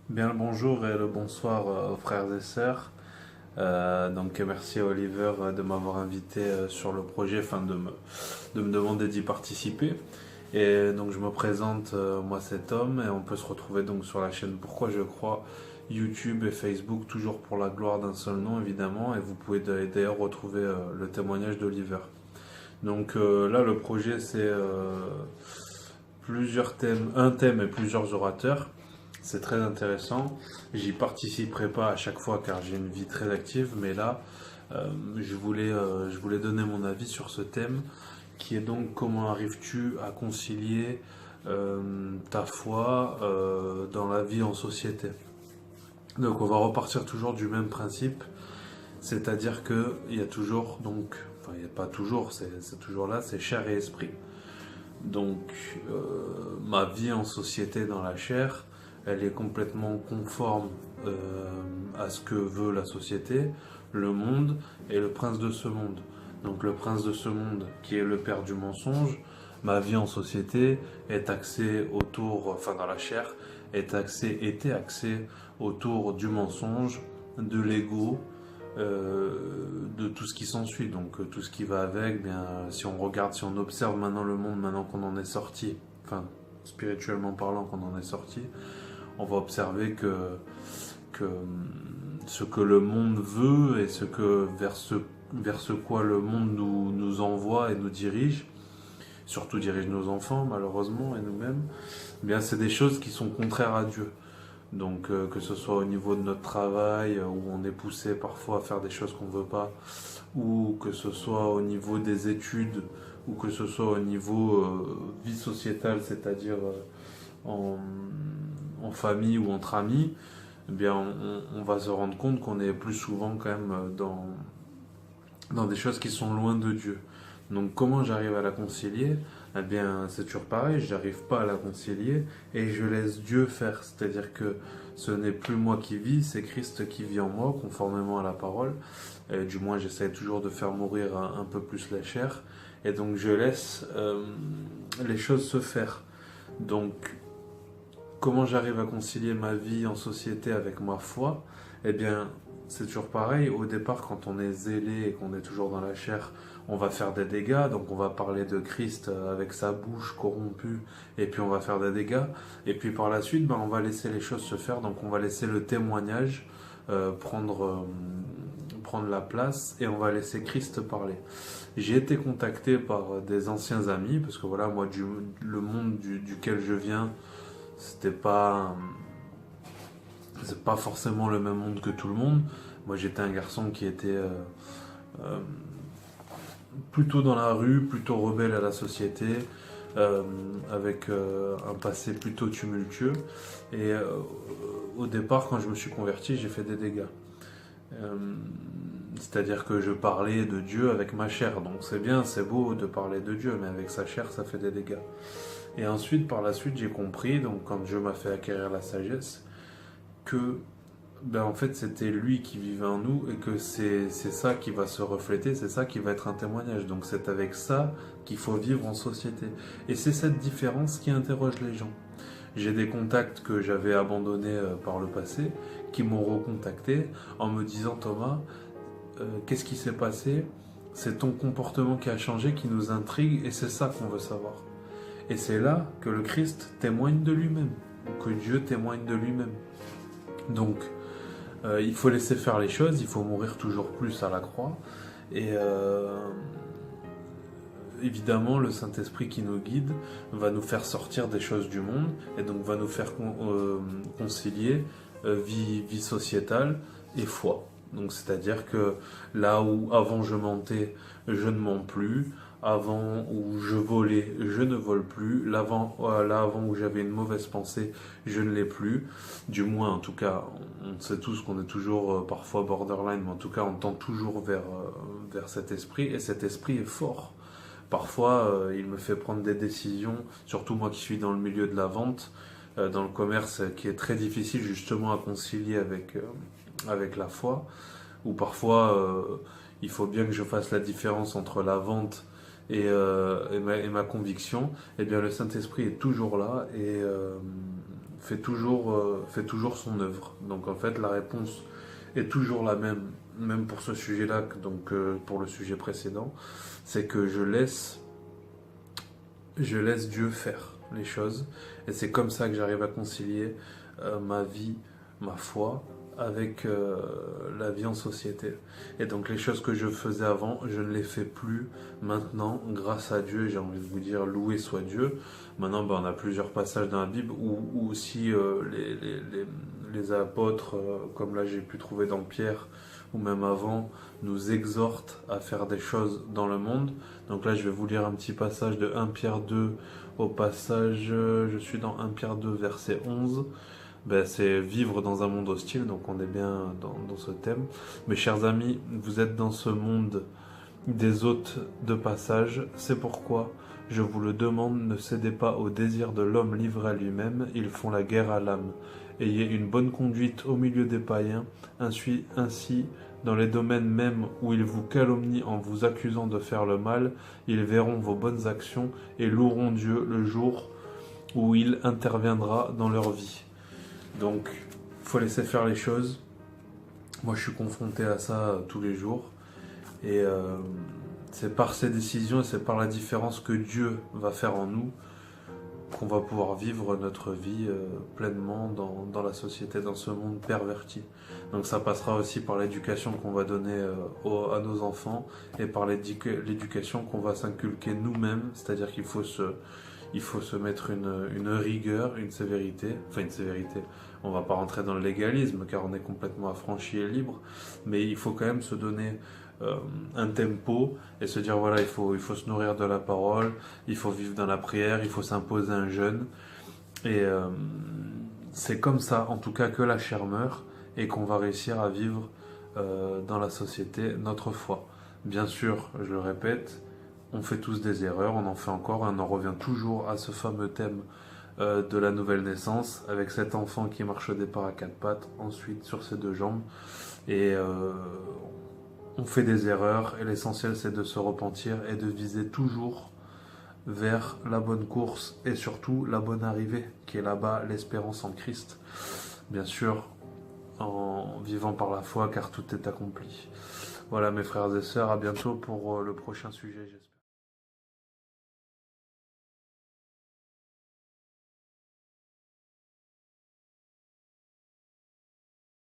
Bien le bonjour et le bonsoir aux frères et sœurs. Donc merci à Oliver de m'avoir invité sur le projet, de me demander d'y participer. Et donc je me présente, moi cet homme, et on peut se retrouver donc sur la chaîne Pourquoi je crois, YouTube et Facebook, toujours pour la gloire d'un seul nom évidemment, et vous pouvez d'ailleurs retrouver le témoignage d'Oliver. Donc là le projet c'est plusieurs thèmes, un thème et plusieurs orateurs. C'est très intéressant. J'y participerai pas à chaque fois car j'ai une vie très active, mais là, je voulais donner mon avis sur ce thème qui est donc comment arrives-tu à concilier ta foi dans la vie en société. Donc on va repartir toujours du même principe, c'est-à-dire que il y a toujours donc, enfin il n'y a pas toujours, c'est toujours là, c'est chair et esprit. Donc, ma vie en société dans la chair, elle est complètement conforme à ce que veut la société, le monde et le prince de ce monde. Donc, le prince de ce monde, qui est le père du mensonge, ma vie en société est axée autour, enfin dans la chair, était axée autour du mensonge, de l'ego, de tout ce qui s'ensuit, donc tout ce qui va avec, bien, si on regarde, si on observe maintenant le monde, maintenant qu'on en est sorti, enfin, spirituellement parlant, qu'on en est sorti, on va observer que ce que le monde veut et vers ce quoi le monde nous envoie et nous dirige, surtout dirige nos enfants, malheureusement, et nous-mêmes, bien, c'est des choses qui sont contraires à Dieu. Donc que ce soit au niveau de notre travail, où on est poussé parfois à faire des choses qu'on ne veut pas, ou que ce soit au niveau des études, ou que ce soit au niveau vie sociétale, c'est-à-dire en, en famille ou entre amis, eh bien on va se rendre compte qu'on est plus souvent quand même dans des choses qui sont loin de Dieu. Donc comment j'arrive à la concilier? Eh bien c'est toujours pareil, j'arrive pas à la concilier et je laisse Dieu faire. C'est-à-dire que ce n'est plus moi qui vis, c'est Christ qui vit en moi, conformément à la parole. Et du moins j'essaie toujours de faire mourir un peu plus la chair. Et donc je laisse les choses se faire. Donc comment j'arrive à concilier ma vie en société avec ma foi? Eh bien, c'est toujours pareil. Au départ, quand on est zélé et qu'on est toujours dans la chair, on va faire des dégâts. Donc, on va parler de Christ avec sa bouche corrompue, et puis on va faire des dégâts. Et puis par la suite, ben, on va laisser les choses se faire. Donc, on va laisser le témoignage prendre la place, et on va laisser Christ parler. J'ai été contacté par des anciens amis, parce que voilà, moi, le monde duquel je viens, c'était pas c'est pas forcément le même monde que tout le monde. Moi j'étais un garçon qui était euh, plutôt dans la rue, plutôt rebelle à la société, euh, avec un passé plutôt tumultueux. Et au départ, quand je me suis converti, j'ai fait des dégâts. Euh, C'est-à-dire que je parlais de Dieu avec ma chair. Donc c'est bien, c'est beau de parler de Dieu, mais avec sa chair, ça fait des dégâts. Et ensuite, par la suite, j'ai compris, donc quand Dieu m'a fait acquérir la sagesse, que ben en fait c'était lui qui vivait en nous, et que c'est ça qui va se refléter, c'est ça qui va être un témoignage. Donc c'est avec ça qu'il faut vivre en société. Et c'est cette différence qui interroge les gens. J'ai des contacts que j'avais abandonnés par le passé qui m'ont recontacté en me disant Thomas, qu'est-ce qui s'est passé? C'est ton comportement qui a changé, qui nous intrigue, et c'est ça qu'on veut savoir. Et c'est là que le Christ témoigne de lui-même, que Dieu témoigne de lui-même. Donc, il faut laisser faire les choses, il faut mourir toujours plus à la croix. Et évidemment, le Saint-Esprit qui nous guide va nous faire sortir des choses du monde, et donc va nous faire concilier vie sociétale et foi. Donc c'est-à-dire que là où avant je mentais, je ne mens plus. Avant où je volais, je ne vole plus. Là avant où j'avais une mauvaise pensée, je ne l'ai plus. Du moins, en tout cas, on sait tous qu'on est toujours parfois borderline, mais en tout cas, on tend toujours vers cet esprit, et cet esprit est fort. Parfois, il me fait prendre des décisions, surtout moi qui suis dans le milieu de la vente, dans le commerce, qui est très difficile justement à concilier avec la foi, où parfois il faut bien que je fasse la différence entre la vente et ma conviction. Eh bien le Saint-Esprit est toujours là, fait toujours son œuvre. Donc en fait, la réponse est toujours la même, même pour ce sujet-là, donc pour le sujet précédent, c'est que je laisse Dieu faire les choses, et c'est comme ça que j'arrive à concilier ma vie, ma foi, avec la vie en société. Et donc les choses que je faisais avant, je ne les fais plus maintenant, grâce à Dieu, j'ai envie de vous dire, loué soit Dieu. Maintenant, ben, on a plusieurs passages dans la Bible où aussi les apôtres, comme là j'ai pu trouver dans Pierre, ou même avant, nous exhortent à faire des choses dans le monde. Donc là, je vais vous lire un petit passage de 1 Pierre 2 au passage, je suis dans 1 Pierre 2, verset 11. Ben, c'est vivre dans un monde hostile, donc on est bien dans ce thème. Mes chers amis, vous êtes dans ce monde des hôtes de passage, c'est pourquoi je vous le demande, ne cédez pas au désir de l'homme livré à lui-même, ils font la guerre à l'âme. Ayez une bonne conduite au milieu des païens, ainsi dans les domaines même où ils vous calomnient en vous accusant de faire le mal, ils verront vos bonnes actions et loueront Dieu le jour où il interviendra dans leur vie. Donc, il faut laisser faire les choses. Moi, je suis confronté à ça tous les jours. Et c'est par ces décisions et c'est par la différence que Dieu va faire en nous qu'on va pouvoir vivre notre vie pleinement dans la société, dans ce monde perverti. Donc ça passera aussi par l'éducation qu'on va donner à nos enfants et par l'éducation qu'on va s'inculquer nous-mêmes, c'est-à-dire qu'il faut se mettre une rigueur, une sévérité, on va pas rentrer dans le légalisme car on est complètement affranchi et libre, mais il faut quand même se donner un tempo et se dire voilà, il faut se nourrir de la parole, il faut vivre dans la prière, il faut s'imposer un jeûne, et c'est comme ça en tout cas que la chair meurt et qu'on va réussir à vivre dans la société notre foi. Bien sûr, je le répète, on fait tous des erreurs, on en fait encore, on en revient toujours à ce fameux thème de la nouvelle naissance, avec cet enfant qui marche au départ à quatre pattes, ensuite sur ses deux jambes, et on fait des erreurs, et l'essentiel c'est de se repentir et de viser toujours vers la bonne course, et surtout la bonne arrivée, qui est là-bas l'espérance en Christ. Bien sûr, en vivant par la foi, car tout est accompli. Voilà mes frères et sœurs, à bientôt pour le prochain sujet, j'espère.